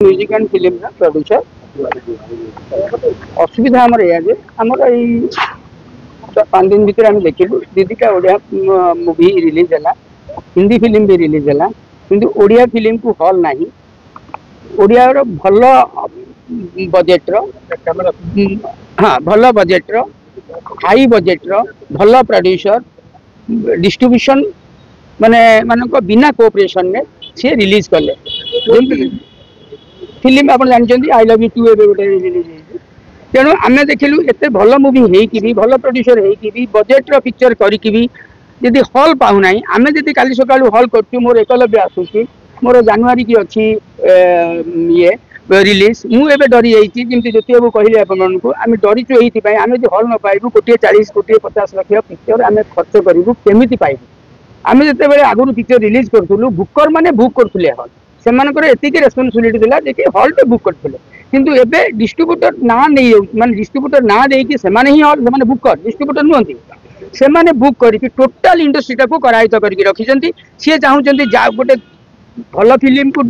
music and film producer असुविधा आमर या आमर यही 5 दिन भीतर आम देखिलु दीदीटा ओडिया मूवी रिलीज है, हिंदी फिल्म भी रिलीज है, किंतु ओडिया फिल्म को हॉल ना ओडिया भल बजेट हाँ भल बजेट हाई बजेट भल प्रोड्यूसर डिस्ट्रीब्यूशन माने मानक बिना कोऑपरेशन में सी रिलीज कले फिल्म आप जानते आई लव यू टू गोटे रिलीज तेणु आम देखिलु एत भल मुवी होगी भल प्रोड्यूसर होगी बजेट्र पिक्चर करी जदि हल पाऊना आम जब काली सका हल कर मोर एकलव्य आसूसी मोर जानुरी की अच्छी ये रिलीज मुझे डरी जाइए जमी ज्योति बाबू कहले आम डरीचु ये आम जो हल न पाइबू 140 कोटी 50 लाख पिक्चर आम खर्च करूँ केमी पाइबू आम जिते आगुरी पिक्चर रिलीज करूँ बुकर मैंने बुक करते हल से एतिकी रेस्पॉन्सिबिलिटी थिला जे कि हॉल टे बुक करते किंतु एबे डिस्ट्रीब्यूटर ना नहीं माने डिस्ट्रीब्यूटर ना देकी से माने ही हॉल से बुक कर डिस्ट्रीब्यूटर नुहंती से माने बुक करके टोटल इंडस्ट्री को करायित करके रखिसेंती सी चाहूचंती जा गोटे भल फिल्म को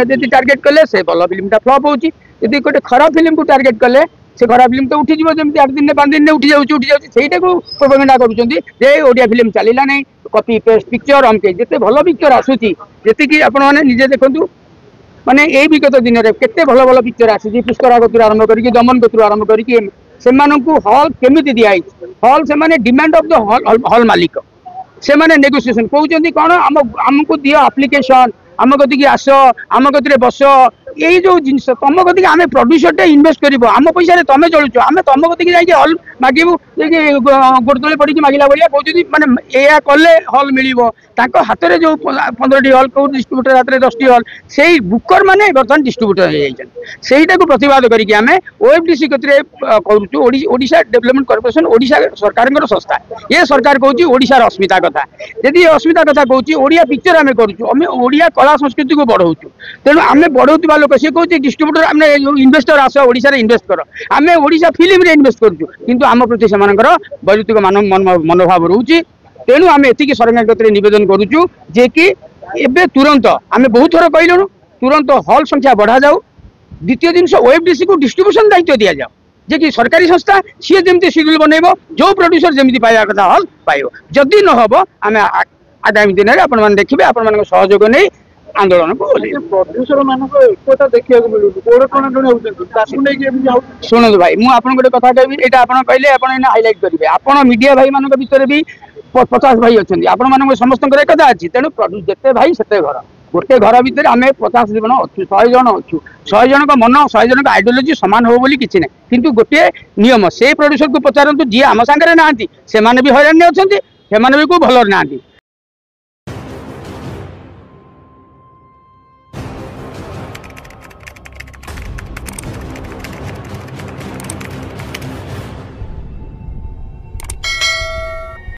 यदि टार्गेट कले से भल फिल्मटा फ्लॉप होची यदि गोटे खराब फिल्म को टार्गेट कले से खराब फिल्म तो उठी जमी 8 दिन 5 दिन उठी जाऊँ से प्रोपेगेंडा करुँचे ओडिया फिल्म चलला नहीं कॉपी पेस्ट पिक्चर हमके जिते भल पिक्चर आसूची जी आपण मैंने निजे देखु माने यही विगत दिन में केते भल भल पिक्चर आसूची पुष्करा गति आरंभ करके दमन गति आरंभ करके हॉल केमी दिखाई हॉल से डिमांड ऑफ द हॉल मालिक से माने नेगोशिएशन कहते कौन आमको दियो एप्लिकेशन आम गति की आस आम गति बस यही जो जिनस तुम गति आम प्रोड्यूसर इनवेस्ट कर आम पैसा तुम चलुच आम तुम गति जाकि हल मागू गोड़ तले पड़ी मागिला भाया कहते माने या कले हल मिल हाथ में जो 15टी हल कौ डिस्ट्रीब्यूटर हाथ में 10टी हल से बुकर मैंने बर्तमान डिस्ट्रीब्यूटर होता को प्रतिवाद करके आम ओएफडीसी गति करूँ डेवलपमेंट कॉर्पोरेशन ओडिशा सरकार संस्था ये सरकार कहूँ ओडिशार अस्मिता कथा यदि अस्मिता कथा कहूँ ओडिया पिक्चर आम करूँ ओडिया कला संस्कृति को बढ़ाऊँ तेणु आम बढ़ाऊा लोक सी कहूँ डिस्ट्रीब्यूटर आम इन्वेस्टर आस ओडिशा इन्वेस्ट कर आम ओडिशा फिल्म इन्वेस्ट करूँ किंतु आम प्रति से वैयक्तिक मनोभाव रोचे तेणु आम एति सरकार गति नवेदन करुचु जे कि एबे तुरंत आम बहुत थर कहलु तुरंत हॉल संख्या बढ़ा जाऊ द्वितीय जिन ओएफडीसी को डिस्ट्रीब्यूशन दायित्व दि जाओ जे कि सरकारी संस्था सी जमी शेड्यूल बनइब जो प्रोड्यूसर जमी पाइबा कथा हल पाइब जदि न हम आम आगामी दिन में आपण देखिए आपण सहयोग नहीं आंदोलन को प्रोड्यूसर मानक एकता देखा शुणु भाई मुझे गोटे कथा कहबी यहाँ आप कहले हाइलाइट करेंगे आप मीडिया भाई मान भर भी 50 भाई अच्छा आपण मान समस्त एकता अच्छी तेणु जिते भाई से घर गोटे घर भितर आम 50 जन अच्छु 100 जन अच्छु 100 जन का मन 100 जन का आइडियोलोजी सामान हो बोली किसी ना किंतु गोटे नियम से प्रोड्यूसर को पचारतु जी आम सांगे ना से भी हईराण अच्छा से भी को भल ना